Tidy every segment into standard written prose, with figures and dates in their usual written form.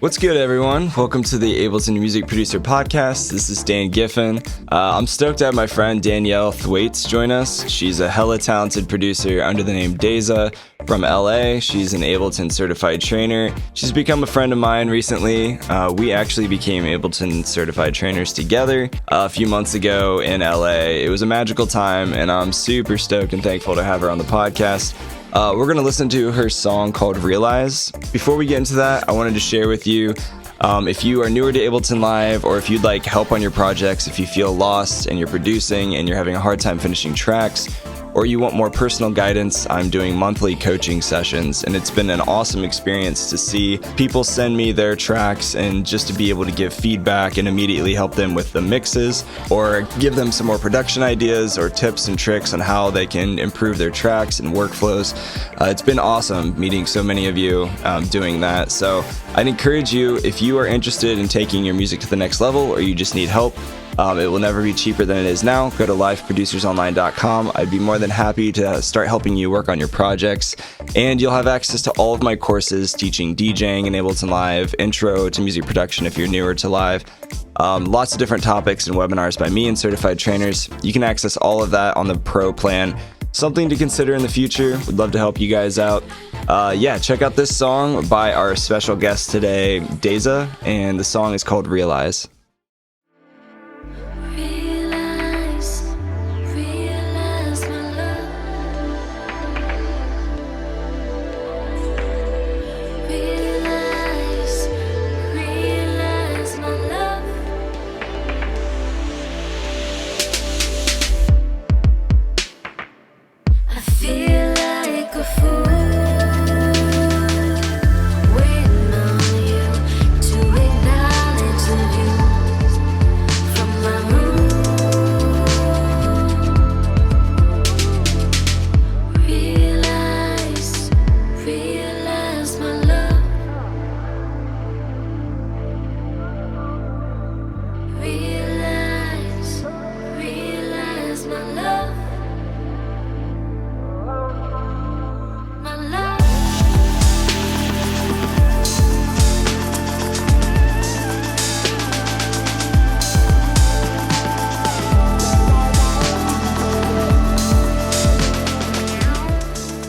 What's good, everyone? Welcome to the Ableton Music Producer Podcast. This is Dan Giffen. I'm stoked to have my friend Danielle Thwaites join us. She's a hella talented producer under the name Daiza from LA. She's an Ableton Certified Trainer. She's become a friend of mine recently. We actually became Ableton Certified Trainers together a few months ago in LA. It was a magical time, and I'm super stoked and thankful to have her on the podcast. We're going to listen to her song called Realize. Before we get into that, I wanted to share with you, if you are newer to Ableton Live, or if you'd like help on your projects, if you feel lost and you're producing and you're having a hard time finishing tracks, or you want more personal guidance, I'm doing monthly coaching sessions, and it's been an awesome experience to see people send me their tracks and just to be able to give feedback and immediately help them with the mixes, or give them some more production ideas or tips and tricks on how they can improve their tracks and workflows. It's been awesome meeting so many of you doing that. So I'd encourage you, if you are interested in taking your music to the next level, or you just need help, it will never be cheaper than it is now. Go to liveproducersonline.com. I'd be more than happy to start helping you work on your projects. And you'll have access to all of my courses teaching DJing in Ableton Live, intro to music production if you're newer to live. Lots of different topics and webinars by me and certified trainers. You can access all of that on the Pro plan. Something to consider in the future. Would love to help you guys out. Check out this song by our special guest today, Daiza, and the song is called Realize.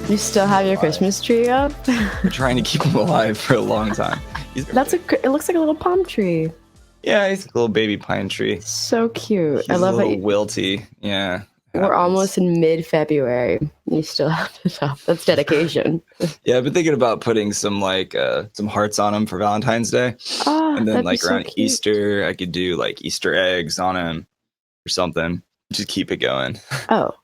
You still have your Christmas tree up? We're trying to keep him alive for a long time. It looks like a little palm tree. Yeah, he's a little baby pine tree. So cute. I love it. A little wilty. Yeah. We're almost in mid-February. You still have it up. That's dedication. Yeah, I've been thinking about putting some hearts on him for Valentine's Day. And then around so Easter, I could do Easter eggs on him or something. Just keep it going. Oh.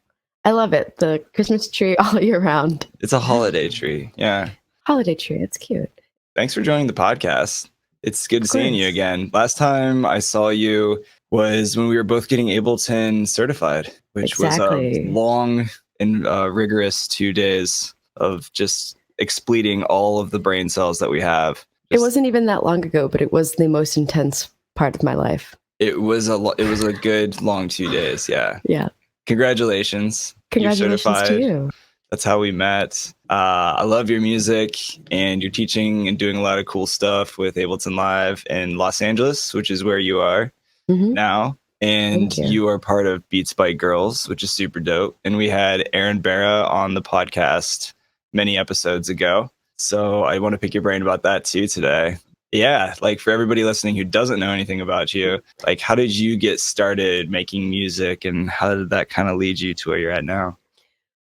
I love it. The Christmas tree all year round. It's a holiday tree. Yeah. Holiday tree. It's cute. Thanks for joining the podcast. It's good seeing you again. Last time I saw you was when we were both getting Ableton certified, which was a long and rigorous 2 days of just expleting all of the brain cells that we have. It wasn't even that long ago, but it was the most intense part of my life. It was a good long 2 days. Yeah. Yeah. Congratulations. Congratulations You're certified. To you. That's how we met. I love your music, and you're teaching and doing a lot of cool stuff with Ableton Live in Los Angeles, which is where you are now. And you are part of Beats By Girlz, which is super dope. And we had Aaron Barra on the podcast many episodes ago. So I want to pick your brain about that too today. Yeah, for everybody listening who doesn't know anything about you, how did you get started making music, and how did that kind of lead you to where you're at now?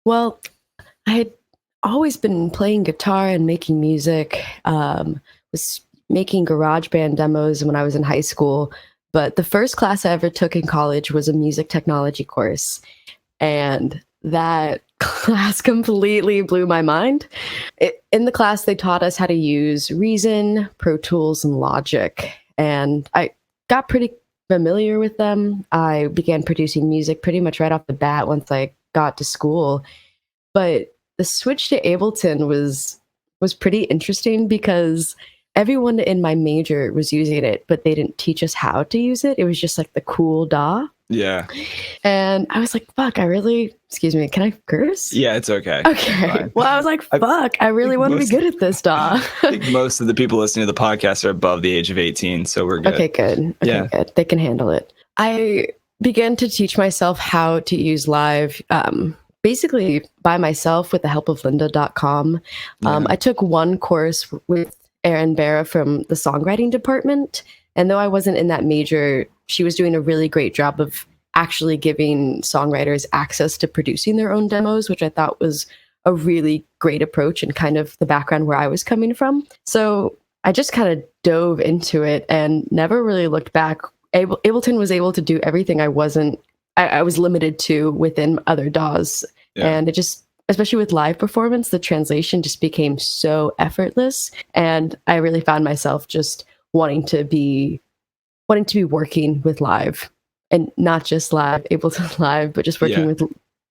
Well, I had always been playing guitar and making music. Was making GarageBand demos when I was in high school. But the first class I ever took in college was a music technology course. And that class completely blew my mind. In the class, they taught us how to use Reason, Pro Tools, and Logic. And I got pretty familiar with them. I began producing music pretty much right off the bat once I got to school. But the switch to Ableton was pretty interesting because everyone in my major was using it, but they didn't teach us how to use it. It was just like the cool DAW. Yeah. And I was like, fuck, excuse me, can I curse? Yeah, it's okay. Okay. Well, I was like, fuck, I really want to be good at this DAW. I think most of the people listening to the podcast are above the age of 18, so we're good. Okay, good. Okay, good. They can handle it. I began to teach myself how to use Live, basically by myself with the help of lynda.com. I took one course with Erin Barra from the songwriting department. And though I wasn't in that major, she was doing a really great job of actually giving songwriters access to producing their own demos, which I thought was a really great approach and kind of the background where I was coming from. So I just kind of dove into it and never really looked back. Ableton was able to do everything I was limited to within other DAWs. Yeah. And it just, especially with live performance, the translation just became so effortless. And I really found myself just wanting to be working with Live, and not just Live, Ableton Live, but just working with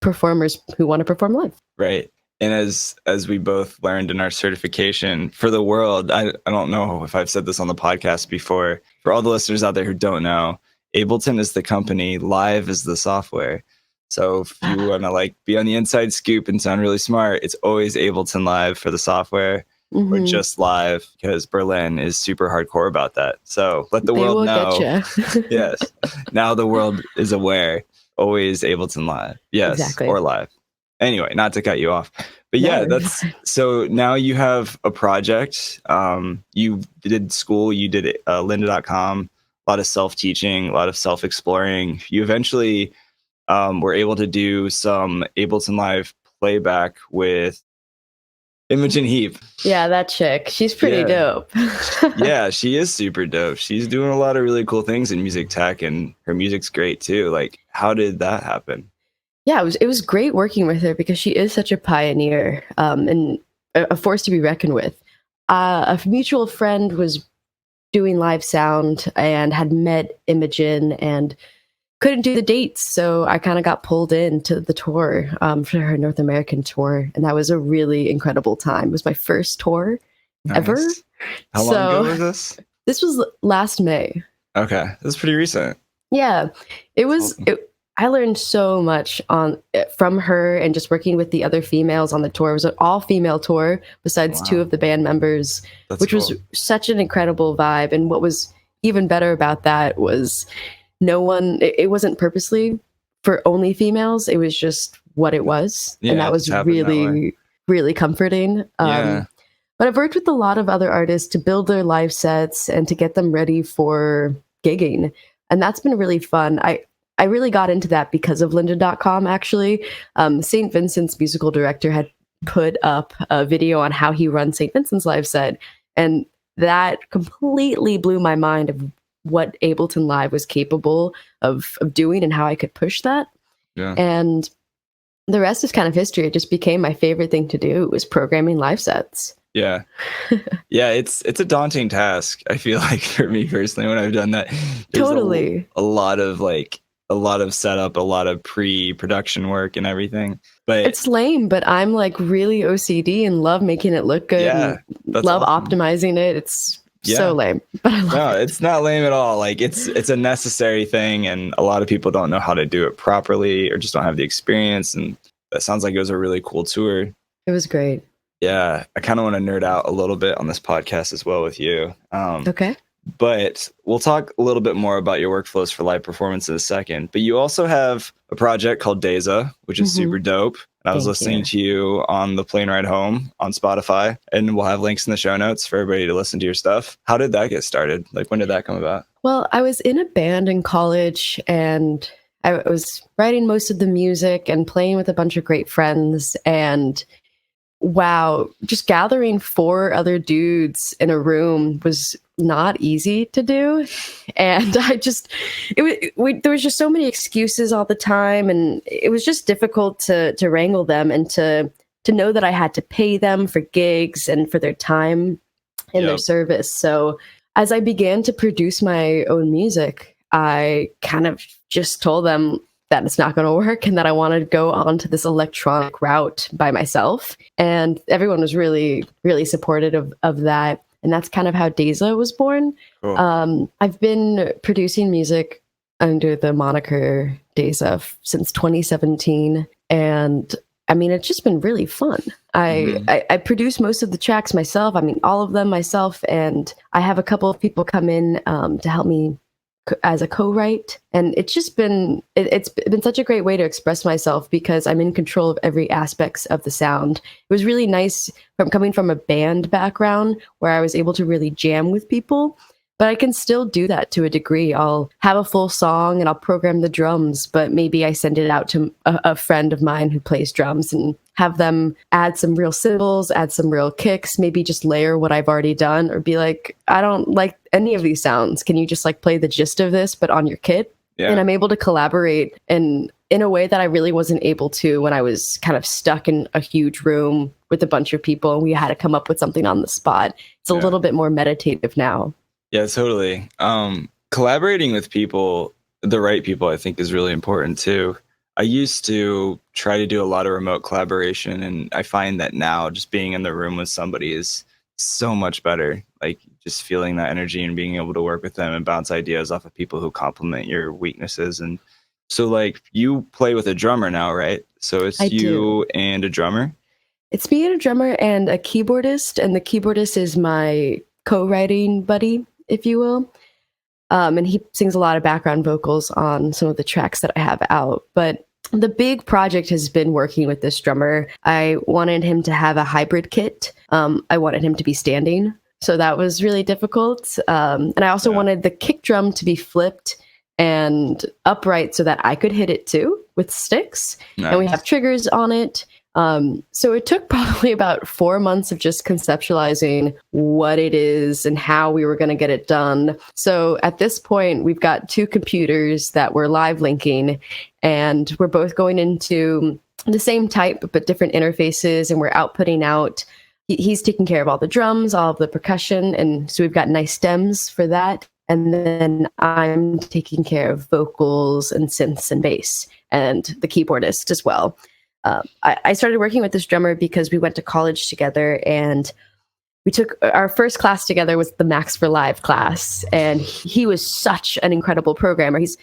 performers who want to perform live. Right. And as we both learned in our certification for the world, I don't know if I've said this on the podcast before, for all the listeners out there who don't know, Ableton is the company, Live is the software. So if you want to like be on the inside scoop and sound really smart, it's always Ableton Live for the software. Mm-hmm. Or just Live, because Berlin is super hardcore about that. So let the world know. Yes. Now the world is aware. Always Ableton Live. Yes. Exactly. Or Live. Anyway, not to cut you off. But yeah, that's so now you have a project. You did school, you did lynda.com, a lot of self-teaching, a lot of self-exploring. You eventually were able to do some Ableton Live playback with Imogen Heap. Yeah, that chick. She's pretty dope. Yeah, she is super dope. She's doing a lot of really cool things in music tech, and her music's great too. Like, how did that happen? Yeah, it was great working with her because she is such a pioneer and a force to be reckoned with. A mutual friend was doing live sound and had met Imogen and couldn't do the dates, so I kind of got pulled into the tour for her North American tour, and that was a really incredible time. It was my first tour ever. How long ago was this? This was last May. Okay, this is pretty recent. Yeah, it was. Awesome. I learned so much from her and just working with the other females on the tour. It was an all-female tour besides two of the band members, which was such an incredible vibe. And what was even better about that was it wasn't purposely for only females. It was just what it was. And that was really, really comforting. But I've worked with a lot of other artists to build their live sets and to get them ready for gigging. And that's been really fun. I really got into that because of lynda.com, actually. St. Vincent's musical director had put up a video on how he runs St. Vincent's live set. And that completely blew my mind of what Ableton Live was capable of doing and how I could push that. Yeah. And the rest is kind of history. It just became my favorite thing to do, was programming live sets. Yeah. Yeah, it's a daunting task, I feel like, for me personally, when I've done that. There's a lot of setup, a lot of pre-production work and everything. But it's lame, but I'm like really OCD and love making it look good. Yeah, and love optimizing it. It's so lame, but I love it. It's not lame at all. Like it's a necessary thing, and a lot of people don't know how to do it properly or just don't have the experience. And that sounds like it was a really cool tour. It was great. Yeah, I kind of want to nerd out a little bit on this podcast as well with you. Okay. But we'll talk a little bit more about your workflows for live performance in a second. But you also have a project called Daiza, which is super dope. And I was listening to you on the plane ride home on Spotify, and we'll have links in the show notes for everybody to listen to your stuff. How did that get started? Like, when did that come about? Well, I was in a band in college, and I was writing most of the music and playing with a bunch of great friends. And wow, just gathering 4 other dudes in a room was not easy to do. And there was just so many excuses all the time, and it was just difficult to wrangle them and to know that I had to pay them for gigs and for their time and their service. So as I began to produce my own music, I kind of just told them that it's not going to work and that I wanted to go on to this electronic route by myself. And everyone was really, really supportive of that. And that's kind of how Daiza was born. Cool. I've been producing music under the moniker Daiza since 2017. And I mean, it's just been really fun. I produce most of the tracks myself. I mean, all of them myself. And I have a couple of people come in to help me as a co-write, and it's just been it's been such a great way to express myself because I'm in control of every aspects of the sound. It was really nice from coming from a band background where I was able to really jam with people, but I can still do that to a degree. I'll have a full song and I'll program the drums, but maybe I send it out to a friend of mine who plays drums and have them add some real cymbals, add some real kicks, maybe just layer what I've already done, or be like, I don't like any of these sounds. Can you just like play the gist of this, but on your kit? Yeah. And I'm able to collaborate in a way that I really wasn't able to when I was kind of stuck in a huge room with a bunch of people and we had to come up with something on the spot. It's a little bit more meditative now. Yeah, totally. Collaborating with people, the right people, I think is really important too. I used to try to do a lot of remote collaboration, and I find that now just being in the room with somebody is so much better. Like just feeling that energy and being able to work with them and bounce ideas off of people who complement your weaknesses. And so like you play with a drummer now, right? So it's you and a drummer? It's me and a drummer and a keyboardist, and the keyboardist is my co-writing buddy, if you will. And he sings a lot of background vocals on some of the tracks that I have out. But the big project has been working with this drummer. I wanted him to have a hybrid kit. I wanted him to be standing. So that was really difficult. And I also wanted the kick drum to be flipped and upright so that I could hit it too with sticks. Nice. And we have triggers on it. So it took probably about 4 months of just conceptualizing what it is and how we were going to get it done. So at this point, we've got 2 computers that we're live linking, and we're both going into the same type, but different interfaces, and we're outputting out. He's taking care of all the drums, all of the percussion, and so we've got nice stems for that. And then I'm taking care of vocals and synths and bass, and the keyboardist as well. I started working with this drummer because we went to college together, and we took our first class together was the Max for Live class, and he was such an incredible programmer. He's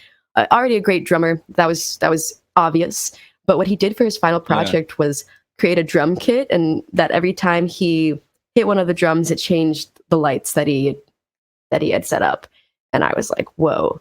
already a great drummer. That was obvious. But what he did for his final project was create a drum kit, and that every time he hit one of the drums, it changed the lights that he had set up. And I was like, whoa,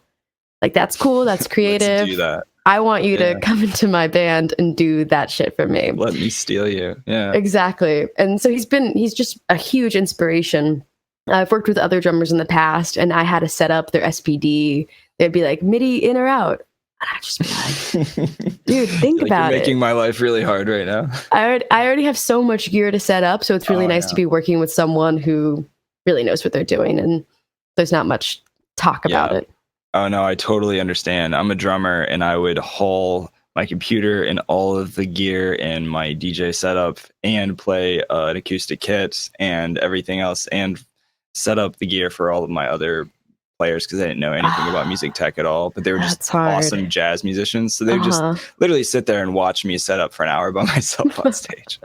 like that's cool. That's creative. Let's do that. I want you to come into my band and do that shit for me. Let me steal you. Yeah, exactly. And so he's just a huge inspiration. I've worked with other drummers in the past, and I had to set up their SPD. They'd be like, MIDI in or out? And I'd just be like, dude, think about you're making my life really hard right now. I already have so much gear to set up, so it's really nice to be working with someone who really knows what they're doing, and there's not much talk about it. Oh, no, I totally understand. I'm a drummer, and I would haul my computer and all of the gear and my DJ setup and play an acoustic kit and everything else and set up the gear for all of my other players because I didn't know anything about music tech at all. But they were just awesome jazz musicians. So they would just literally sit there and watch me set up for an hour by myself on stage.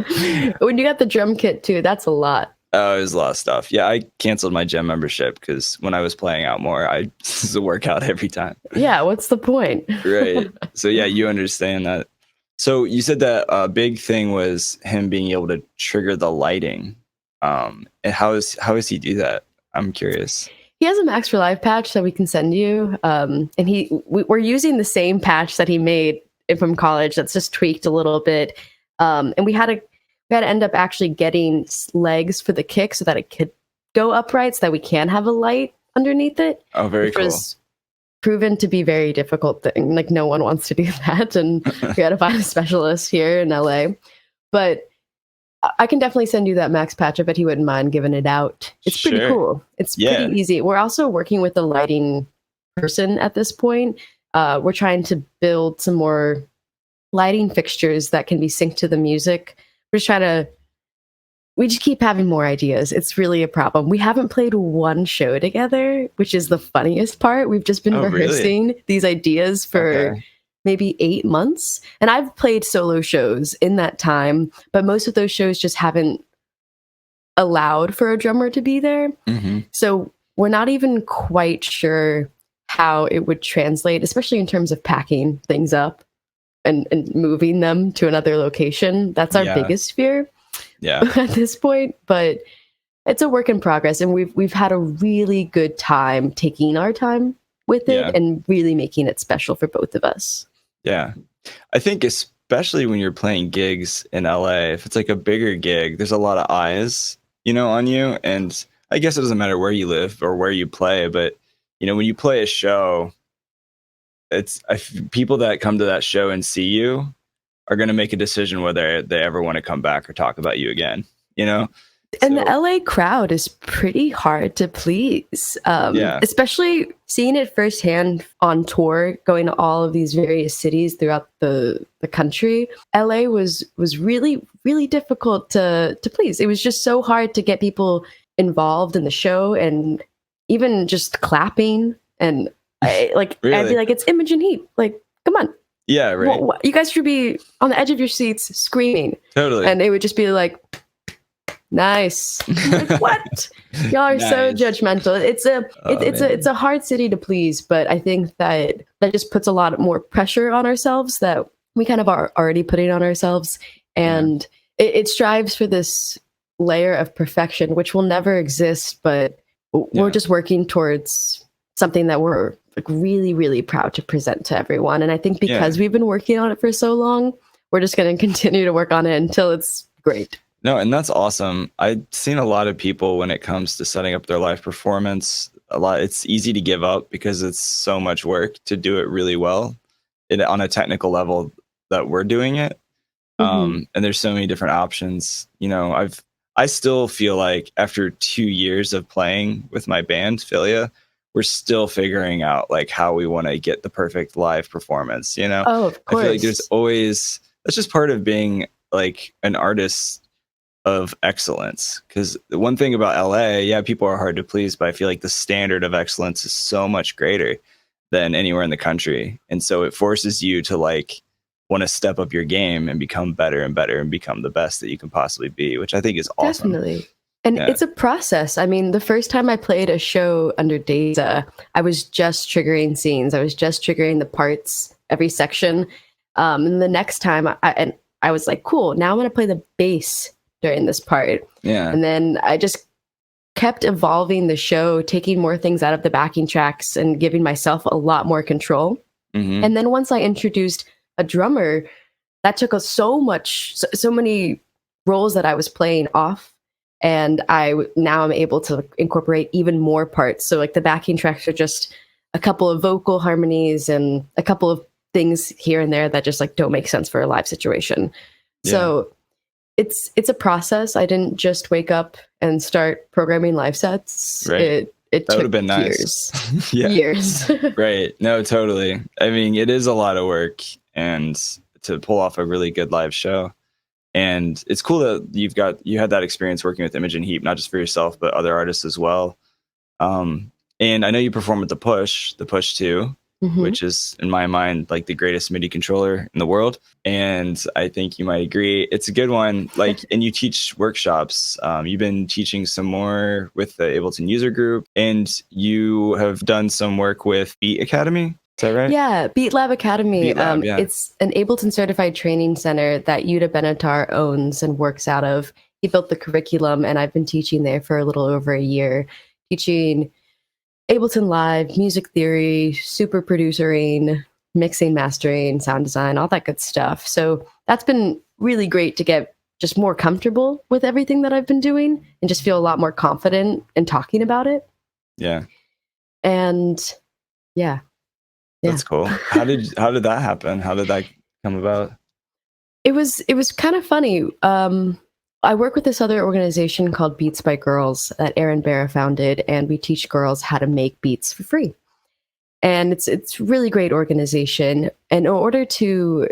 When you got the drum kit, too, that's a lot. Oh, it was a lot of stuff. Yeah, I canceled my gym membership because when I was playing out more, this is a workout every time. Yeah, what's the point? Right. So yeah, you understand that. So you said that a big thing was him being able to trigger the lighting. And how does he do that? I'm curious. He has a Max for Live patch that we can send you. And we're using the same patch that he made from college that's just tweaked a little bit. And we had to end up actually getting legs for the kick so that it could go upright so that we can have a light underneath it. Oh, very cool. Which was proven to be a very difficult thing. Like no one wants to do that. And we had to find a specialist here in LA. But I can definitely send you that Max patch. I bet he wouldn't mind giving it out. It's pretty cool. It's pretty easy. We're also working with a lighting person at this point. We're trying to build some more lighting fixtures that can be synced to the music. We just keep having more ideas. It's really a problem. We haven't played one show together, which is the funniest part. We've just been rehearsing these ideas for maybe 8 months. And I've played solo shows in that time, but most of those shows just haven't allowed for a drummer to be there. Mm-hmm. So we're not even quite sure how it would translate, especially in terms of packing things up and moving them to another location. That's our biggest fear at this point. But it's a work in progress, and we've had a really good time taking our time with it and really making it special for both of us. Yeah. I think especially when you're playing gigs in LA, if it's like a bigger gig, there's a lot of eyes, on you. And I guess it doesn't matter where you live or where you play, but when you play a show, people that come to that show and see you are going to make a decision whether they ever want to come back or talk about you again, And the LA crowd is pretty hard to please, especially seeing it firsthand on tour, going to all of these various cities throughout the country. LA was really, really difficult to please. It was just so hard to get people involved in the show and even just clapping. And I'd be like, it's Imogen Heap. Like, come on. Yeah, right. You guys should be on the edge of your seats screaming. Totally. And they would just be like, nice. Like, what? Y'all are so judgmental. It's a hard city to please, but I think that just puts a lot more pressure on ourselves that we kind of are already putting on ourselves. And it strives for this layer of perfection, which will never exist, but we're just working towards something that we're like really, really proud to present to everyone. And I think because we've been working on it for so long, we're just going to continue to work on it until it's great. No, and that's awesome. I've seen a lot of people when it comes to setting up their live performance, it's easy to give up because it's so much work to do it really well on a technical level that we're doing it. And there's so many different options. I still feel like after 2 years of playing with my band, Philia, we're still figuring out like how we want to get the perfect live performance, Oh, of course. I feel like that's just part of being like an artist of excellence. Because the one thing about LA, people are hard to please, but I feel like the standard of excellence is so much greater than anywhere in the country. And so it forces you to like want to step up your game and become better and better and become the best that you can possibly be, which I think is awesome. Definitely. And it's a process. I mean, the first time I played a show under Daiza, I was just triggering scenes. I was just triggering the parts, every section. And the next time I was like, cool, now I'm going to play the bass during this part. Yeah. And then I just kept evolving the show, taking more things out of the backing tracks and giving myself a lot more control. And then once I introduced a drummer, that took us so many roles that I was playing off. And now I'm able to incorporate even more parts. So like the backing tracks are just a couple of vocal harmonies and a couple of things here and there that just like don't make sense for a live situation. So it's a process. I didn't just wake up and start programming live sets. Right. It that would took have been nice. years. Right. No, totally. I mean, it is a lot of work and to pull off a really good live show. And it's cool that you had that experience working with Imogen Heap, not just for yourself, but other artists as well. And I know you perform with the Push 2, which is, in my mind, like the greatest MIDI controller in the world. And I think you might agree. It's a good one. Like, and you teach workshops. You've been teaching some more with the Ableton user group, and you have done some work with Beat Academy. Is that right? Yeah, Beat Lab Academy. Beat Lab, It's an Ableton Certified Training Center that Yuta Benatar owns and works out of. He built the curriculum, and I've been teaching there for a little over a year, teaching Ableton Live, music theory, super producing, mixing, mastering, sound design, all that good stuff. So that's been really great to get just more comfortable with everything that I've been doing and just feel a lot more confident in talking about it. Yeah. And yeah. That's cool. How did that happen? How did that come about? It was kind of funny. I work with this other organization called Beats By Girlz that Erin Barra founded, and we teach girls how to make beats for free. And it's a really great organization. And in order to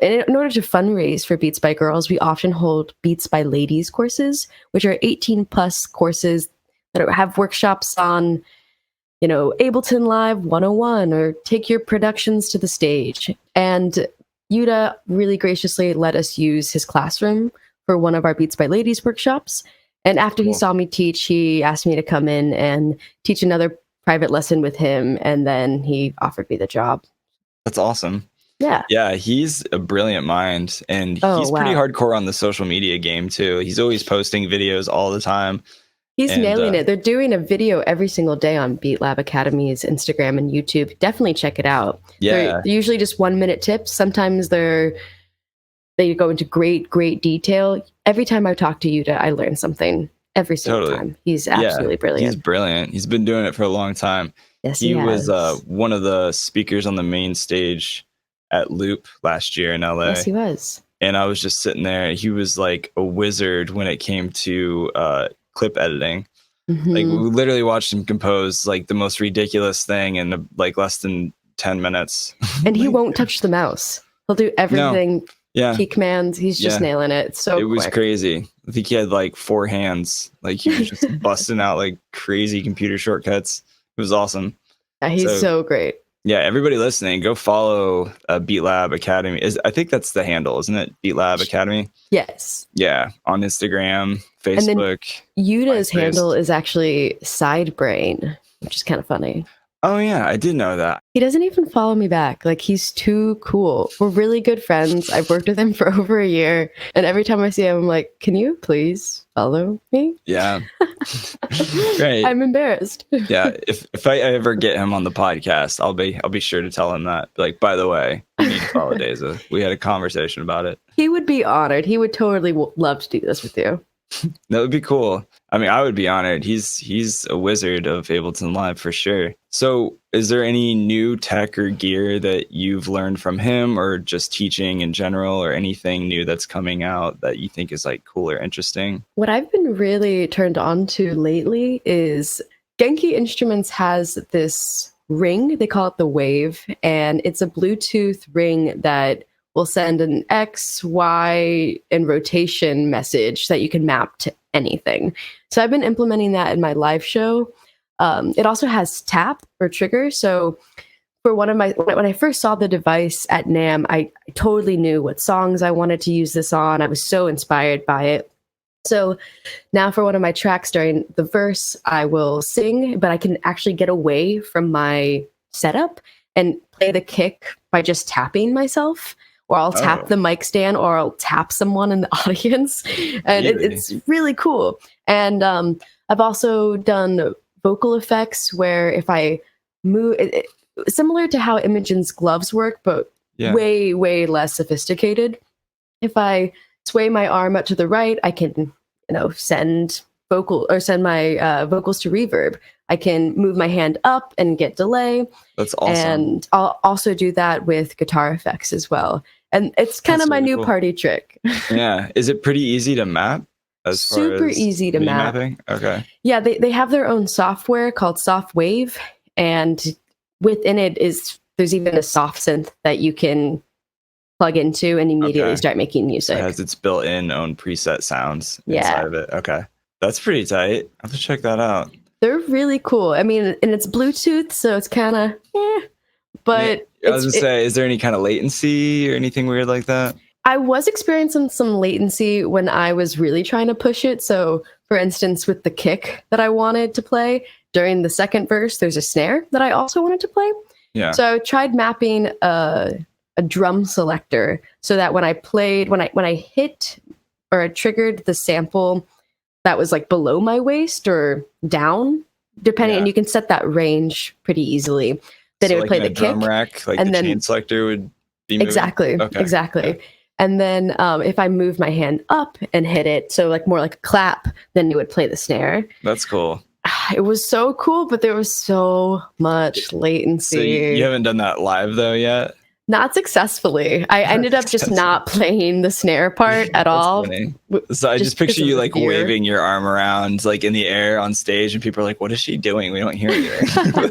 fundraise for Beats By Girlz, we often hold Beats by Ladies courses, which are 18 plus courses that have workshops on, Ableton Live 101 or take your productions to the stage. And Yuta really graciously let us use his classroom for one of our Beats by Ladies workshops. And after he saw me teach, he asked me to come in and teach another private lesson with him. And then he offered me the job. That's awesome. Yeah. Yeah, he's a brilliant mind, and he's pretty hardcore on the social media game too. He's always posting videos all the time. He's nailing it. They're doing a video every single day on Beat Lab Academy's Instagram and YouTube. Definitely check it out. Yeah. They're usually just 1-minute tips. Sometimes they go into great detail. Every time I talk to Yuta, I learn something every single time. He's absolutely brilliant. He's brilliant. He's been doing it for a long time. Yes, he was one of the speakers on the main stage at Loop last year in LA. Yes, he was. And I was just sitting there. He was like a wizard when it came to clip editing. Like, we literally watched him compose like the most ridiculous thing in like less than 10 minutes. And he won't touch the mouse. He'll do everything. Yeah. Key commands. He's just nailing it. It was crazy. I think he had like 4 hands. Like, he was just busting out like crazy computer shortcuts. It was awesome. Yeah, he's so great. Yeah, everybody listening, go follow Beat Lab Academy. I think that's the handle, isn't it? Beat Lab Academy? Yes. Yeah, on Instagram, Facebook. And then Yuta's handle is actually Sidebrain, which is kind of funny. Oh, yeah, I did know that. He doesn't even follow me back. Like, he's too cool. We're really good friends. I've worked with him for over a year. And every time I see him, I'm like, can you please follow me? Yeah. Right. I'm embarrassed. Yeah. If I ever get him on the podcast, I'll be sure to tell him that. Like, by the way, you need to follow Daiza. We had a conversation about it. He would be honored. He would totally love to do this with you. That would be cool. I mean, I would be honored. He's a wizard of Ableton Live for sure. So is there any new tech or gear that you've learned from him, or just teaching in general, or anything new that's coming out that you think is like cool or interesting? What I've been really turned on to lately is Genki Instruments has this ring. They call it the Wave, and it's a Bluetooth ring that will send an X, Y, and rotation message that you can map to anything. So I've been implementing that in my live show. It also has tap or trigger. So for when I first saw the device at NAMM, I totally knew what songs I wanted to use this on. I was so inspired by it. So now for one of my tracks during the verse, I will sing, but I can actually get away from my setup and play the kick by just tapping myself. Or I'll tap the mic stand, or I'll tap someone in the audience. And it's really cool. And I've also done vocal effects where if I move, similar to how Imogen's gloves work, but way, way less sophisticated. If I sway my arm up to the right, I can, send my vocals to reverb. I can move my hand up and get delay. That's awesome. And I'll also do that with guitar effects as well. And it's kind of my new party trick. Yeah. Is it pretty easy to map? Super easy to map. Mapping? Okay. Yeah, they have their own software called Soft Wave. And within it there's even a soft synth that you can plug into and immediately start making music. It has its built-in own preset sounds inside of it. Okay. That's pretty tight. I have to check that out. They're really cool. I mean, and it's Bluetooth, so it's kind of, but I was going to say, is there any kind of latency or anything weird like that? I was experiencing some latency when I was really trying to push it. So, for instance, with the kick that I wanted to play during the second verse, there's a snare that I also wanted to play. Yeah. So I tried mapping a drum selector so that when I hit or I triggered the sample that was like below my waist or down, depending, and you can set that range pretty easily. Then it would play the kick, drum rack, like and the chain selector would be moving? Exactly. And then if I move my hand up and hit it, so like more like a clap, then it would play the snare. That's cool. It was so cool, but there was so much latency. So you haven't done that live though yet? Not successfully. I ended up just not playing the snare part at all. Funny. So I just picture you like waving your arm around like in the air on stage, and people are like, what is she doing? We don't hear anything.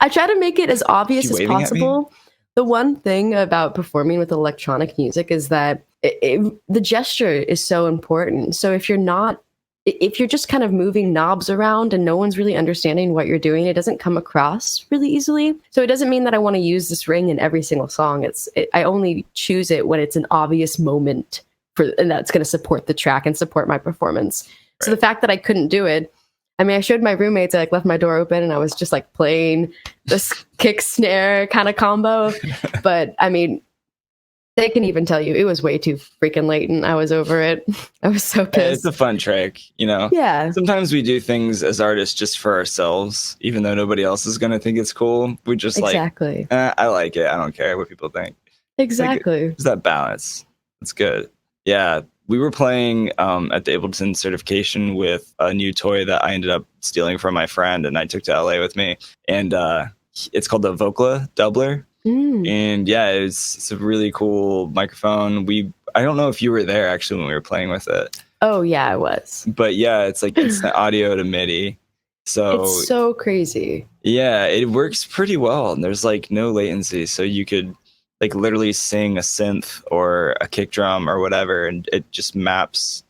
I try to make it as obvious as possible. The one thing about performing with electronic music is that the gesture is so important. So if you're just kind of moving knobs around and no one's really understanding what you're doing, it doesn't come across really easily. So it doesn't mean that I want to use this ring in every single song. I only choose it when it's an obvious moment and that's going to support the track and support my performance. So the fact that I couldn't do it, I mean, I showed my roommates, I like left my door open and I was just like playing this kick snare kind of combo. But I mean, they can even tell you it was way too freaking late and I was over it. I was so pissed. It's a fun trick, you know? Yeah. Sometimes we do things as artists just for ourselves, even though nobody else is going to think it's cool. We just exactly. I like it. I don't care what people think. Exactly. It's that balance. It's good. Yeah. We were playing at the Ableton certification with a new toy that I ended up stealing from my friend and I took to LA with me. And it's called the Vocla Doubler. And yeah, it's a really cool microphone. I don't know if you were there actually when we were playing with it. Oh yeah, I was. But yeah, it's like instant audio to MIDI. So it's so crazy. Yeah, it works pretty well. And there's like no latency. So you could like literally sing a synth or a kick drum or whatever, and it just maps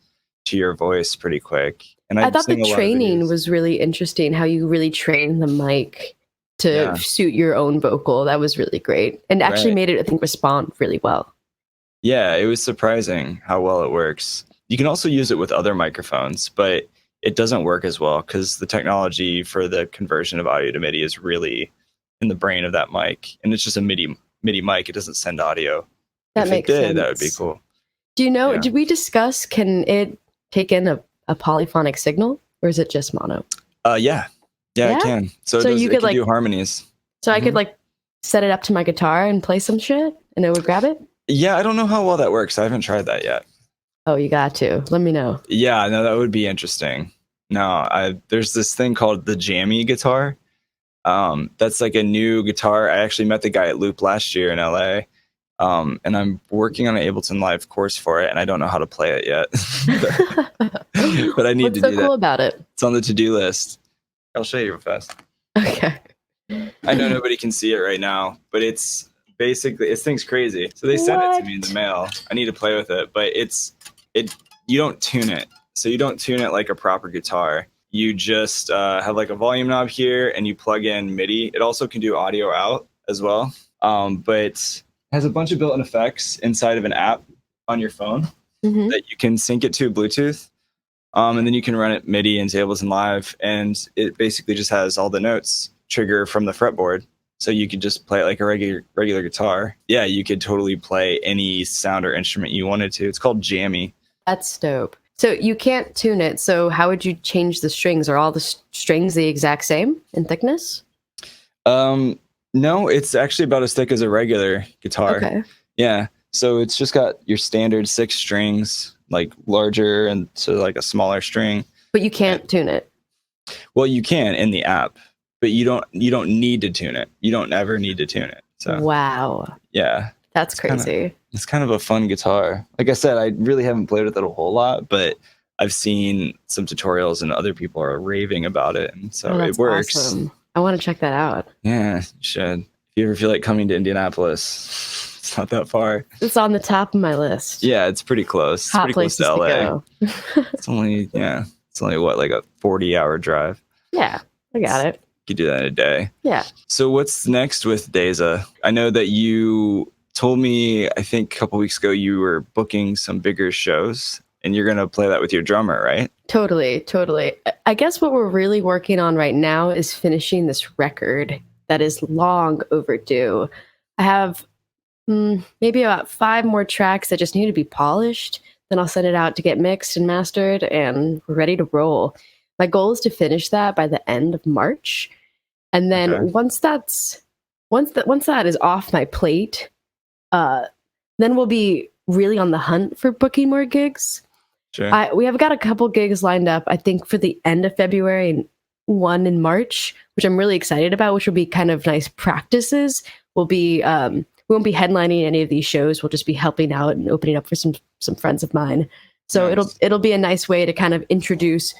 to your voice pretty quick. And I thought the training was really interesting, how you really train the mic to suit your own vocal. That was really great. And actually made it, I think, respond really well. Yeah, it was surprising how well it works. You can also use it with other microphones, but it doesn't work as well because the technology for the conversion of audio to MIDI is really in the brain of that mic. And it's just a MIDI mic. It doesn't send audio. That makes sense. That would be cool. Do you know, did we discuss, can it take in a polyphonic signal or is it just mono? Yeah, it can. So you could do harmonies. So I could like set it up to my guitar and play some shit and it would grab it? Yeah, I don't know how well that works. I haven't tried that yet. Oh, you got to. Let me know. Yeah, no, that would be interesting. No, there's this thing called the jammy guitar. That's like a new guitar. I actually met the guy at Loop last year in LA. And I'm working on an Ableton Live course for it, and I don't know how to play it yet. but I need to do that. What's so cool about it? It's on the to-do list. I'll show you real fast. Okay. I know nobody can see it right now, but it's basically, this thing's crazy. So they sent it to me in the mail. I need to play with it, but you don't tune it. So you don't tune it like a proper guitar. You just have like a volume knob here and you plug in MIDI. It also can do audio out as well. But it has a bunch of built-in effects inside of an app on your phone that you can sync it to Bluetooth. And then you can run it MIDI into Ableton Live. And it basically just has all the notes trigger from the fretboard. So you could just play it like a regular guitar. Yeah, you could totally play any sound or instrument you wanted to. It's called Jammy. That's dope. So you can't tune it. So how would you change the strings? Are all the strings the exact same in thickness? No, it's actually about as thick as a regular guitar. Okay. Yeah. So it's just got your standard 6 strings, like larger and so like a smaller string. But you can't tune it. Well, you can in the app, but you don't need to tune it. You don't ever need to tune it. So wow. Yeah. That's crazy. It's kind of a fun guitar. Like I said, I really haven't played with it a whole lot, but I've seen some tutorials and other people are raving about it. And so it works. Awesome. I want to check that out. Yeah, you should. If you ever feel like coming to Indianapolis, it's not that far. It's on the top of my list. Yeah, it's pretty close. Hot it's pretty close to LA. Go. It's only what, like a 40-hour drive. Yeah, I got it. You could do that in a day. Yeah. So what's next with Daiza? I know that you told me, I think a couple weeks ago, you were booking some bigger shows and you're going to play that with your drummer, right? Totally. I guess what we're really working on right now is finishing this record that is long overdue. I have maybe about 5 more tracks that just need to be polished. Then I'll send it out to get mixed and mastered and we're ready to roll. My goal is to finish that by the end of March. And then once that is off my plate, then we'll be really on the hunt for booking more gigs. Sure. We have got a couple gigs lined up, I think, for the end of February and one in March, which I'm really excited about, which will be kind of nice practices. We won't be headlining any of these shows. We'll just be helping out and opening up for some friends of mine. So nice. It'll be a nice way to kind of introduce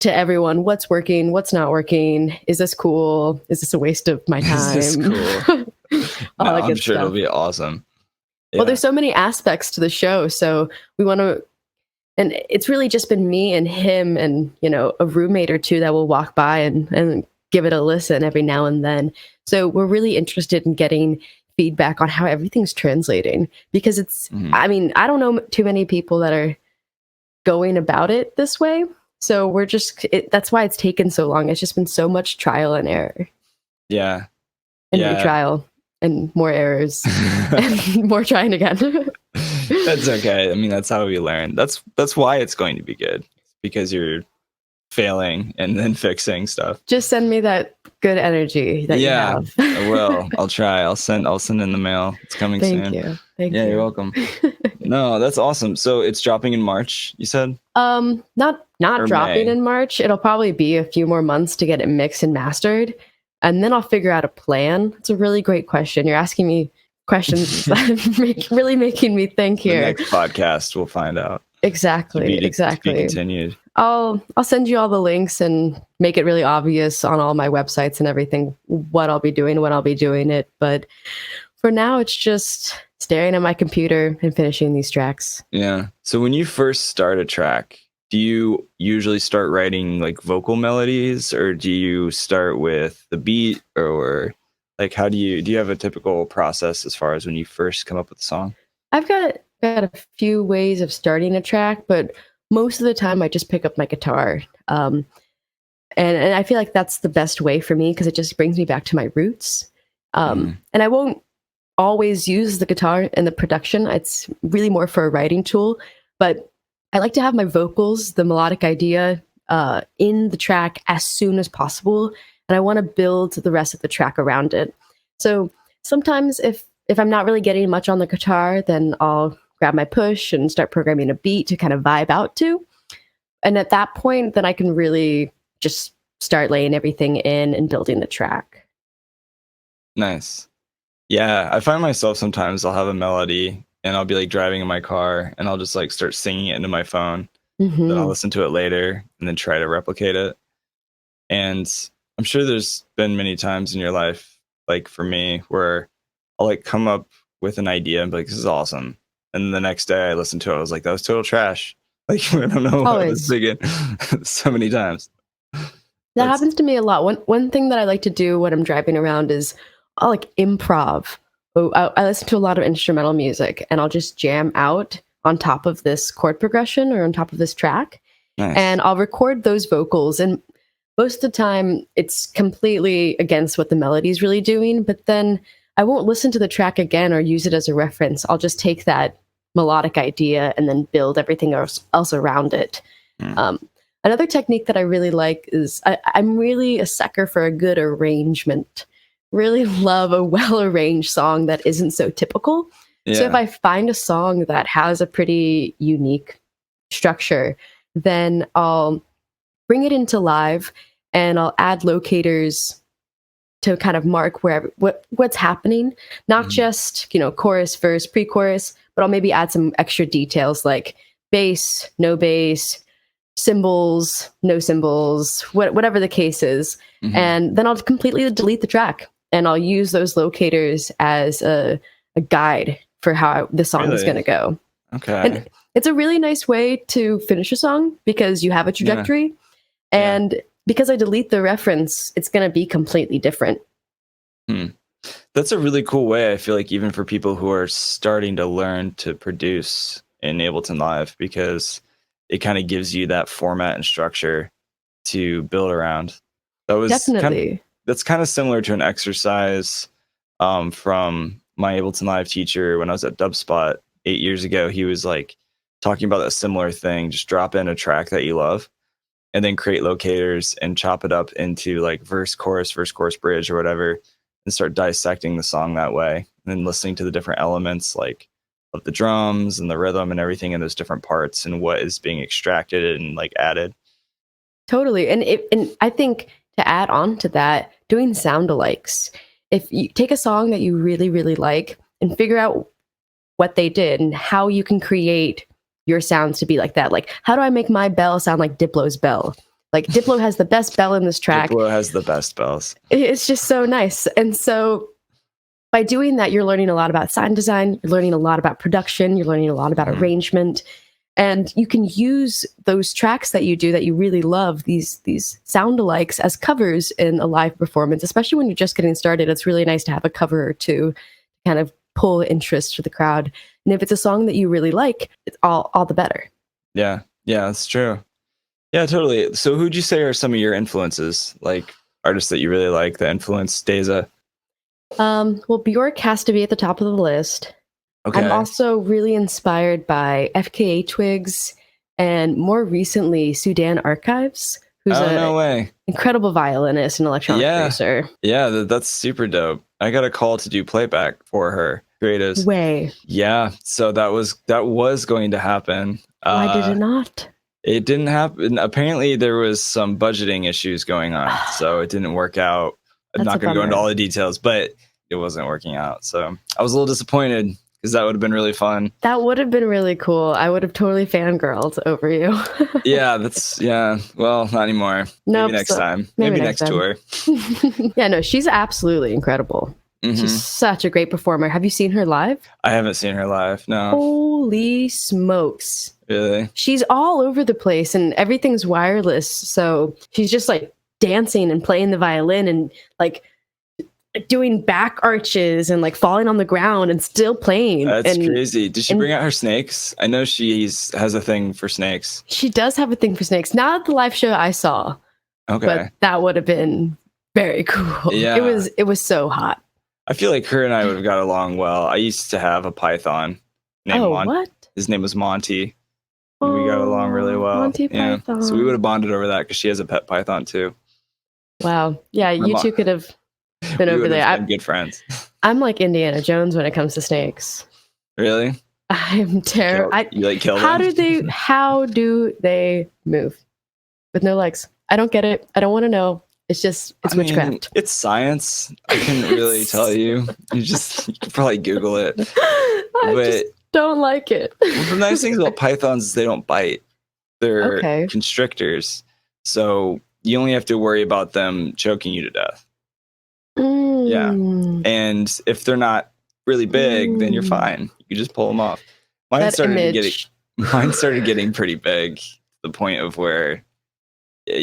to everyone what's working, what's not working. Is this cool? Is this a waste of my time? Is this cool? I'm sure it'll be awesome. Yeah. Well, there's so many aspects to the show, so we want to, and it's really just been me and him and, a roommate or two that will walk by and give it a listen every now and then. So we're really interested in getting feedback on how everything's translating, because it's, I mean, I don't know too many people that are going about it this way. So we're just, that's why it's taken so long. It's just been so much trial and error. Yeah. And retrial and more errors and more trying again. That's okay. I mean, that's how we learn. That's why it's going to be good, because you're failing and then fixing stuff. Just send me that good energy that you have. I will. I'll try. I'll send in the mail. It's coming soon. Thank you. Thank you. You're welcome. No, that's awesome. So it's dropping in March, you said? Not dropping in March. It'll probably be a few more months to get it mixed and mastered, and then I'll figure out a plan. It's a really great question. You're asking me questions that are really making me think here. The next podcast, we'll find out. Exactly. To be continued. I'll send you all the links and make it really obvious on all my websites and everything what I'll be doing, when I'll be doing it. But for now, it's just staring at my computer and finishing these tracks. Yeah. So when you first start a track, do you usually start writing like vocal melodies, or do you start with the beat, or like how do you have a typical process as far as when you first come up with a song? I've got a few ways of starting a track, but most of the time I just pick up my guitar. And I feel like that's the best way for me, because it just brings me back to my roots. And I won't always use the guitar in the production. It's really more for a writing tool, but I like to have my vocals, the melodic idea, in the track as soon as possible. And I want to build the rest of the track around it. So sometimes if I'm not really getting much on the guitar, then I'll grab my push and start programming a beat to kind of vibe out to. And at that point, then I can really just start laying everything in and building the track. Nice. Yeah, I find myself sometimes I'll have a melody and I'll be like driving in my car and I'll just like start singing it into my phone. Then I'll listen to it later and then try to replicate it. And I'm sure there's been many times in your life, like for me, where I'll like come up with an idea and be like, this is awesome. And the next day I listened to it, I was like, that was total trash. Like, I don't know what I was thinking so many times. That happens to me a lot. One thing that I like to do when I'm driving around is I'll like improv. I listen to a lot of instrumental music and I'll just jam out on top of this chord progression or on top of this track. Nice. And I'll record those vocals. And most of the time it's completely against what the melody is really doing, but then I won't listen to the track again or use it as a reference. I'll just take that melodic idea and then build everything else around it. Another technique that I really like is I'm really a sucker for a good arrangement. Really love a well-arranged song that isn't so typical. Yeah. So if I find a song that has a pretty unique structure, then I'll bring it into live and I'll add locators to kind of mark what's happening. Not just, chorus, verse, pre-chorus, but I'll maybe add some extra details like bass, no bass, cymbals, no cymbals, whatever the case is. And then I'll completely delete the track. And I'll use those locators as a guide for how the song is going to go. Okay. And it's a really nice way to finish a song because you have a trajectory. Yeah. And because I delete the reference, it's going to be completely different. That's a really cool way, I feel like, even for people who are starting to learn to produce in Ableton Live, because it kind of gives you that format and structure to build around. That was definitely. That's kind of similar to an exercise from my Ableton Live teacher when I was at DubSpot 8 years ago. He was like talking about a similar thing. Just drop in a track that you love and then create locators and chop it up into like verse, chorus, bridge or whatever, and start dissecting the song that way. And then listening to the different elements like of the drums and the rhythm and everything in those different parts and what is being extracted and like added. Totally. And I think to add on to that, doing sound alikes. If you take a song that you really, really like and figure out what they did and how you can create your sounds to be like that. Like, how do I make my bell sound like Diplo's bell? Like, Diplo has the best bell in this track. Diplo has the best bells. It's just so nice. And so by doing that, you're learning a lot about sound design. You're learning a lot about production. You're learning a lot about arrangement. And you can use those tracks that you do that you really love, these sound alikes, as covers in a live performance, especially when you're just getting started. It's really nice to have a cover or two to kind of pull interest for the crowd. And if it's a song that you really like, it's all the better. Yeah, that's true. Yeah, totally. So who'd you say are some of your influences, like artists that you really like that influence Daiza? Well, Bjork has to be at the top of the list. Okay. I'm also really inspired by FKA Twigs and more recently Sudan Archives, who's no way. incredible violinist and electronic producer. Yeah, that's super dope. I got a call to do playback for her. Greatest. Way. Yeah, so that was going to happen. Why did it not? It didn't happen. Apparently, there was some budgeting issues going on, so it didn't work out. I'm not going to go into all the details, but it wasn't working out. So I was a little disappointed because that would have been really fun. That would have been really cool. I would have totally fangirled over you. Well, not anymore. Nope, maybe next time. Maybe next tour. Yeah, no, she's absolutely incredible. Mm-hmm. She's such a great performer. Have you seen her live? I haven't seen her live, no. Holy smokes. Really? She's all over the place and everything's wireless. So she's just like dancing and playing the violin and like doing back arches and like falling on the ground and still playing. That's crazy. Did she bring out her snakes? I know she has a thing for snakes. She does have a thing for snakes. Not at the live show I saw. Okay. But that would have been very cool. Yeah. It was so hot. I feel like her and I would have got along well. I used to have a python named what? His name was Monty. And we got along really well. Monty Python. So we would have bonded over that because she has a pet python too. Wow. Yeah, you two could have been over there. I'm good friends. I'm like Indiana Jones when it comes to snakes. Really? I'm terrible. You like kill them? How do they move with no legs? I don't get it. I don't want to know. It's witchcraft. It's science. I couldn't really tell you. You could probably Google it. I just don't like it. The nice things about pythons is they don't bite. They're constrictors. So you only have to worry about them choking you to death. Yeah. And if they're not really big, then you're fine. You just pull them off. Mine started getting pretty big to the point of where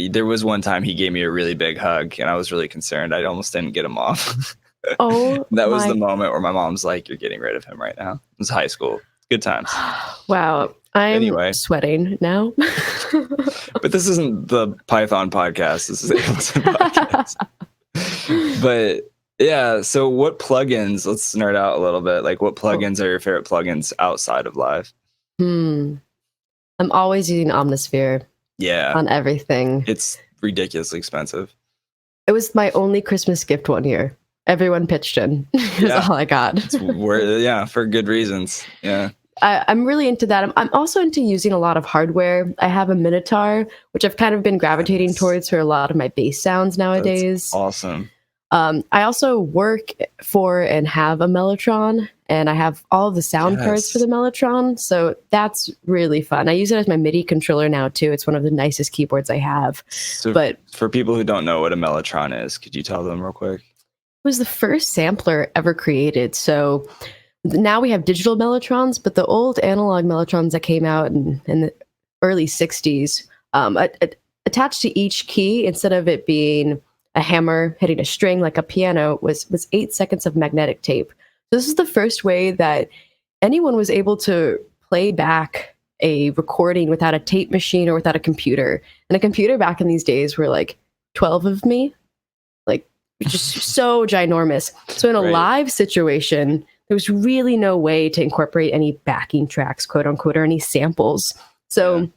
there was one time he gave me a really big hug and I was really concerned. I almost didn't get him off. Oh, that was the moment where my mom's like, "You're getting rid of him right now." It was high school. Good times. Wow. I'm sweating now. But this isn't the Python podcast. This is Ableton podcast. But yeah, so what plugins, let's nerd out a little bit. Like what plugins are your favorite plugins outside of live? I'm always using Omnisphere. Yeah. On everything. It's ridiculously expensive. It was my only Christmas gift one year. Everyone pitched in. That's all I got. For good reasons. Yeah. I'm really into that. I'm also into using a lot of hardware. I have a Minotaur, which I've kind of been gravitating towards for a lot of my bass sounds nowadays. That's awesome. I also work for and have a Mellotron, and I have all of the sound cards for the Mellotron. So that's really fun. I use it as my MIDI controller now, too. It's one of the nicest keyboards I have. So but for people who don't know what a Mellotron is, could you tell them real quick? It was the first sampler ever created. So now we have digital Mellotrons, but the old analog Mellotrons that came out in the early 60s, attached to each key, instead of it being a hammer hitting a string like a piano, was 8 seconds of magnetic tape. This is the first way that anyone was able to play back a recording without a tape machine or without a computer. And a computer back in these days were like 12 of me, like just so ginormous. So in a live situation, there was really no way to incorporate any backing tracks, quote unquote, or any samples. So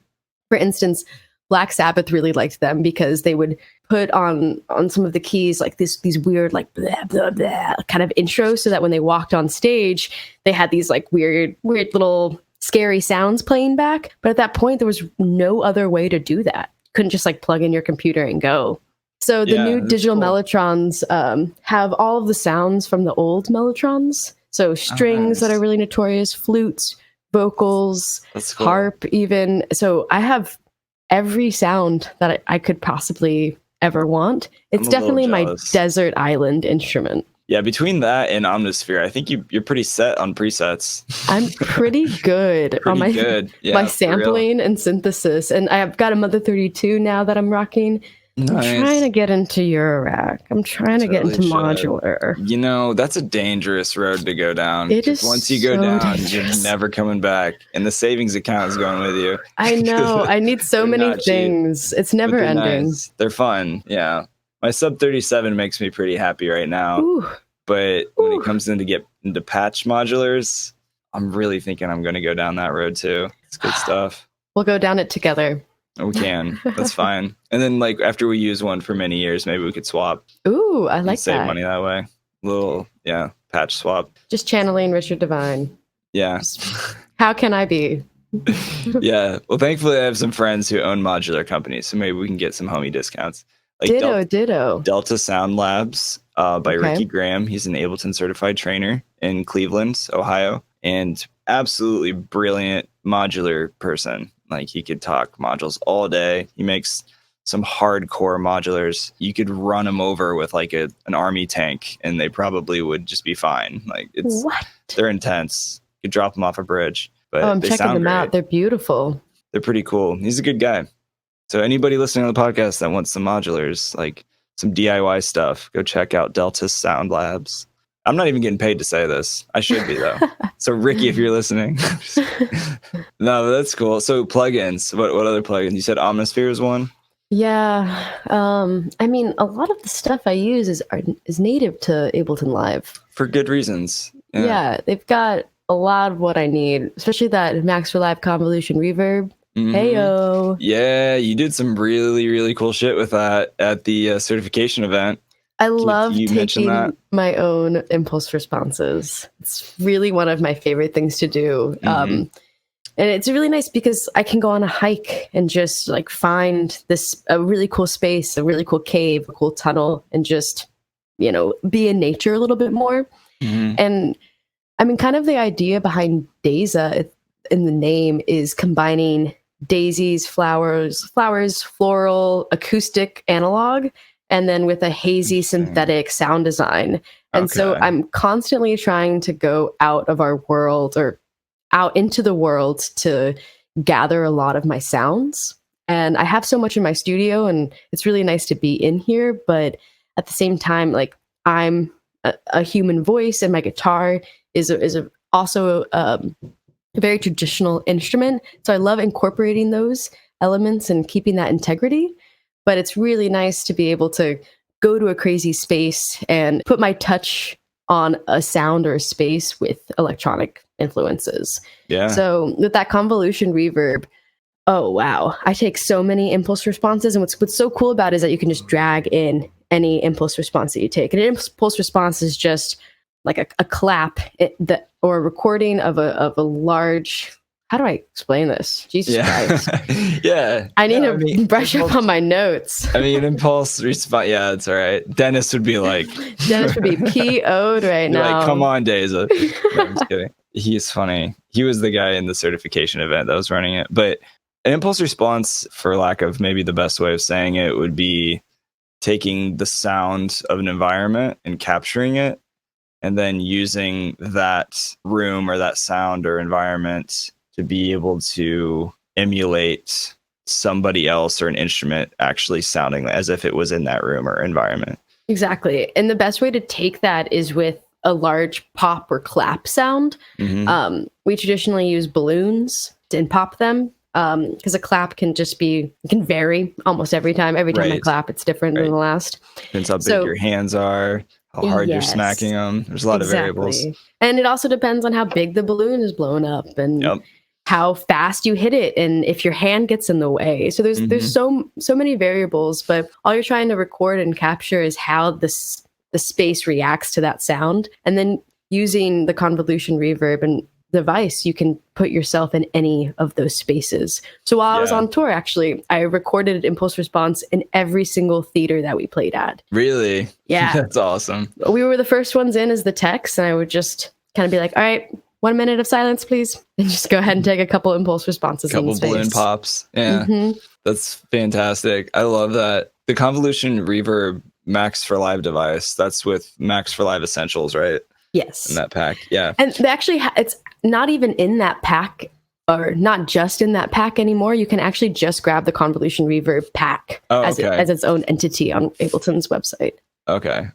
for instance, Black Sabbath really liked them because they would put on some of the keys like these weird like blah blah blah kind of intros, so that when they walked on stage, they had these like weird little scary sounds playing back. But at that point, there was no other way to do that. You couldn't just like plug in your computer and go. So the new digital Mellotrons have all of the sounds from the old Mellotrons. So strings that are really notorious, flutes, vocals, harp even. So I have every sound that I could possibly ever want. It's definitely my desert island instrument. Yeah, between that and Omnisphere, I think you're pretty set on presets. I'm pretty good on my sampling and synthesis. And I've got a Mother 32 now that I'm rocking. I'm trying to get into Eurorack. I'm trying to get into modular. You know, that's a dangerous road to go down. It is once you go down, dangerous. You're never coming back. And the savings account is going with you. I know. I need so many things. It's never ending. Nice. They're fun. Yeah. My sub 37 makes me pretty happy right now. Ooh. But when it comes in to get into patch modulars, I'm really thinking I'm going to go down that road too. It's good stuff. We'll go down it together. We can. That's fine. And then, like, after we use one for many years, maybe we could swap. Ooh, I like that. Save money that way. Little, patch swap. Just channeling Richard Devine. Yeah. How can I be? Yeah. Well, thankfully, I have some friends who own modular companies, so maybe we can get some homie discounts. Like Ditto. Delta Sound Labs by Ricky Graham. He's an Ableton certified trainer in Cleveland, Ohio, and absolutely brilliant modular person. Like, he could talk modules all day. He makes some hardcore modulars. You could run them over with like an army tank and they probably would just be fine. Like, they're intense. You could drop them off a bridge. But I'm checking them out. They're beautiful. They're pretty cool. He's a good guy. So anybody listening to the podcast that wants some modulars, like some DIY stuff, go check out Delta Sound Labs. I'm not even getting paid to say this. I should be, though. So, Ricky, if you're listening. No, that's cool. So, plugins. What other plugins? You said Omnisphere is one? Yeah. I mean, a lot of the stuff I use is native to Ableton Live. For good reasons. Yeah, they've got a lot of what I need, especially that Max for Live convolution reverb. Mm-hmm. Heyo. Yeah, you did some really, really cool shit with that at the certification event. I love taking my own impulse responses. It's really one of my favorite things to do. Mm-hmm. And it's really nice because I can go on a hike and just like find a really cool space, a really cool cave, a cool tunnel, and just, be in nature a little bit more. Mm-hmm. And I mean, kind of the idea behind Daiza in the name is combining daisies, flowers, floral, acoustic, analog, and then with a hazy synthetic sound design. And so I'm constantly trying to go out of our world or out into the world to gather a lot of my sounds. And I have so much in my studio and it's really nice to be in here. But at the same time, like, I'm a human voice and my guitar is also a very traditional instrument. So I love incorporating those elements and keeping that integrity. But it's really nice to be able to go to a crazy space and put my touch on a sound or a space with electronic influences. Yeah. So with that convolution reverb, oh, wow. I take so many impulse responses. And what's so cool about it is that you can just drag in any impulse response that you take. And an impulse response is just like a clap or a recording of a large... How do I explain this? Jesus Christ. Yeah. I need to brush up on my notes. I mean, impulse response. Yeah, it's all right. Dennis would be PO'd right now. Like, come on, Daiza. No, I'm just kidding. He's funny. He was the guy in the certification event that was running it. But an impulse response, for lack of maybe the best way of saying it, would be taking the sound of an environment and capturing it, and then using that room or that sound or environment to be able to emulate somebody else or an instrument actually sounding as if it was in that room or environment. Exactly. And the best way to take that is with a large pop or clap sound. Mm-hmm. We traditionally use balloons and pop them because a clap can vary almost every time. Every time I clap, it's different than the last. Depends how big your hands are, how hard you're smacking them. There's a lot of variables. And it also depends on how big the balloon is blown up and how fast you hit it and if your hand gets in the way. So there's so many variables, but all you're trying to record and capture is how the space reacts to that sound. And then using the convolution reverb and device, you can put yourself in any of those spaces. So while I was on tour, actually, I recorded impulse response in every single theater that we played at. Really? Yeah. That's awesome. We were the first ones in as the techs, and I would just kind of be like, all right, 1 minute of silence, please. And just go ahead and take a couple impulse responses. A couple balloon pops. Yeah. Mm-hmm. That's fantastic. I love that. The convolution reverb Max for Live device, that's with Max for Live Essentials, right? Yes. In that pack. Yeah. And they actually, it's not even in that pack are not just in that pack anymore. You can actually just grab the convolution reverb pack as its own entity on Ableton's website. Okay.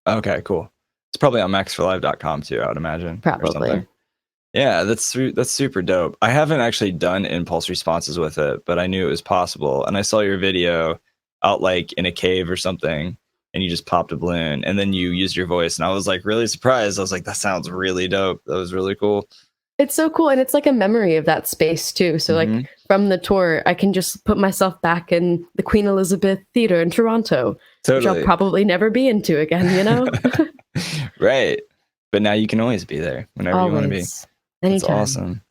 Okay, cool. It's probably on maxforlive.com too, I would imagine. Probably. Yeah, that's super dope. I haven't actually done impulse responses with it, but I knew it was possible. And I saw your video out like in a cave or something, and you just popped a balloon, and then you used your voice, and I was like really surprised. I was like, that sounds really dope. That was really cool. It's so cool, and it's like a memory of that space too. So like from the tour, I can just put myself back in the Queen Elizabeth Theatre in Toronto, which I'll probably never be into again, you know? Right. But now you can always be there whenever you want to be. Anytime. That's awesome.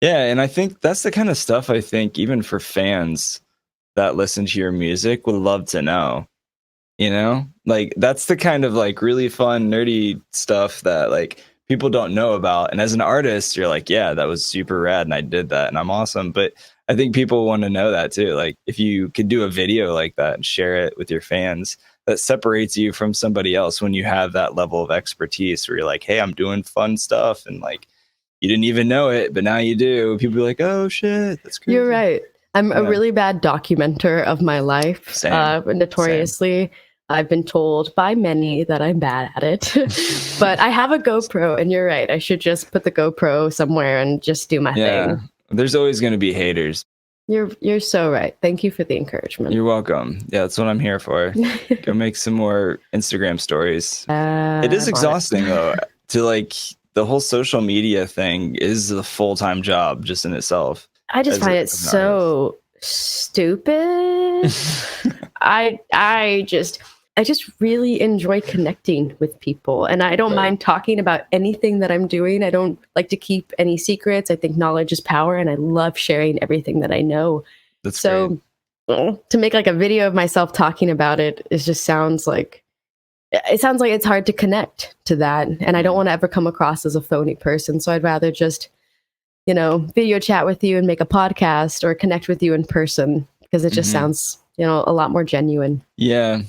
Yeah, and I think that's the kind of stuff I think even for fans that listen to your music would love to know. You know? Like that's the kind of like really fun, nerdy stuff that like people don't know about. And as an artist, you're like, yeah, that was super rad and I did that and I'm awesome. But I think people want to know that too. Like if you could do a video like that and share it with your fans, that separates you from somebody else when you have that level of expertise where you're like, hey, I'm doing fun stuff. And like, you didn't even know it, but now you do. People are like, oh shit, that's crazy. You're right. I'm a really bad documenter of my life. Same. Notoriously. Same. I've been told by many that I'm bad at it, but I have a GoPro and you're right. I should just put the GoPro somewhere and just do my thing. There's always going to be haters. You're so right. Thank you for the encouragement. You're welcome. Yeah, that's what I'm here for. Go make some more Instagram stories. It is exhausting though, to like the whole social media thing is a full-time job just in itself. I just find it so stupid. I just really enjoy connecting with people, and I don't mind talking about anything that I'm doing. I don't like to keep any secrets. I think knowledge is power, and I love sharing everything that I know. That's so great. To make like a video of myself talking about it, it sounds like it's hard to connect to that, and I don't want to ever come across as a phony person. So I'd rather just, video chat with you and make a podcast or connect with you in person because it just sounds, a lot more genuine. Yeah.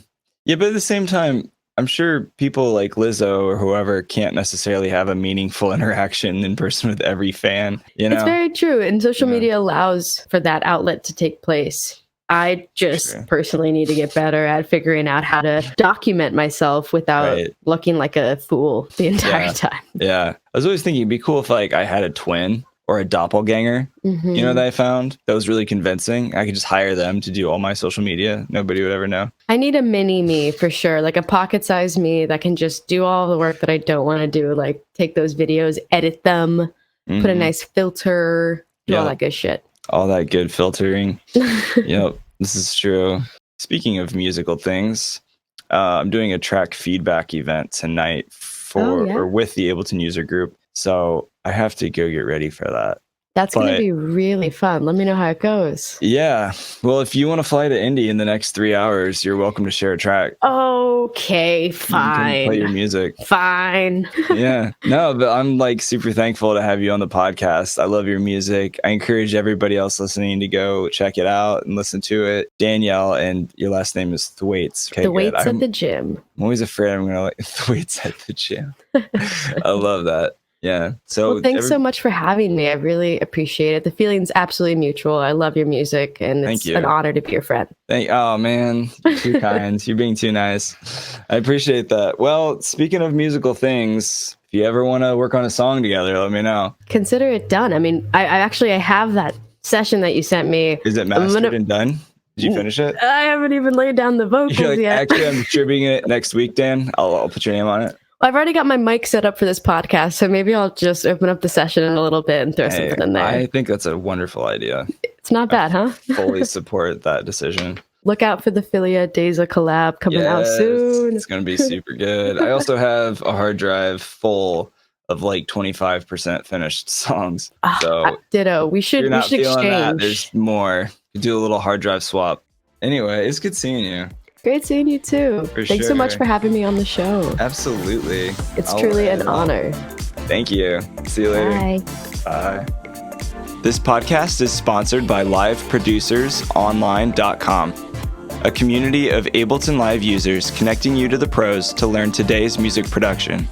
Yeah, but at the same time, I'm sure people like Lizzo or whoever can't necessarily have a meaningful interaction in person with every fan. It's very true. And social media allows for that outlet to take place. I just personally need to get better at figuring out how to document myself without looking like a fool the entire time. Yeah. I was always thinking it'd be cool if like I had a twin or a doppelganger, that I found that was really convincing. I could just hire them to do all my social media. Nobody would ever know. I need a mini me for sure, like a pocket-sized me that can just do all the work that I don't want to do, like take those videos, edit them, put a nice filter, do all that good shit. All that good filtering. Yep, this is true. Speaking of musical things, I'm doing a track feedback event tonight or with the Ableton user group. So I have to go get ready for that. That's going to be really fun. Let me know how it goes. Yeah. Well, if you want to fly to Indy in the next 3 hours, you're welcome to share a track. Okay, fine. You can play your music. Fine. Yeah. No, but I'm like super thankful to have you on the podcast. I love your music. I encourage everybody else listening to go check it out and listen to it. Danielle, and your last name is Thwaites. Okay, Thwaites at the gym. I'm always afraid I'm going to like Thwaites at the gym. I love that. Yeah. So thanks so much for having me. I really appreciate it. The feeling's absolutely mutual. I love your music, and it's an honor to be your friend. Oh man, you're too kind. You're being too nice. I appreciate that. Well, speaking of musical things, if you ever want to work on a song together, let me know. Consider it done. I mean, I have that session that you sent me. Is it mastered and done? Did you finish it? I haven't even laid down the vocals yet. Actually, I'm distributing it next week, Dan. I'll put your name on it. Well, I've already got my mic set up for this podcast, so maybe I'll just open up the session in a little bit and throw something in there. I think that's a wonderful idea. It's not bad, huh? Fully support that decision. Look out for the Philia Daiza collab coming out soon. It's going to be super good. I also have a hard drive full of like 25% finished songs. So ditto. We should exchange. That, there's more. Do a little hard drive swap. Anyway, it's good seeing you. Great seeing you too. Thanks so much for having me on the show. Absolutely. It's truly an honor. Thank you. See you later. Bye. Bye. This podcast is sponsored by liveproducersonline.com, a community of Ableton Live users connecting you to the pros to learn today's music production.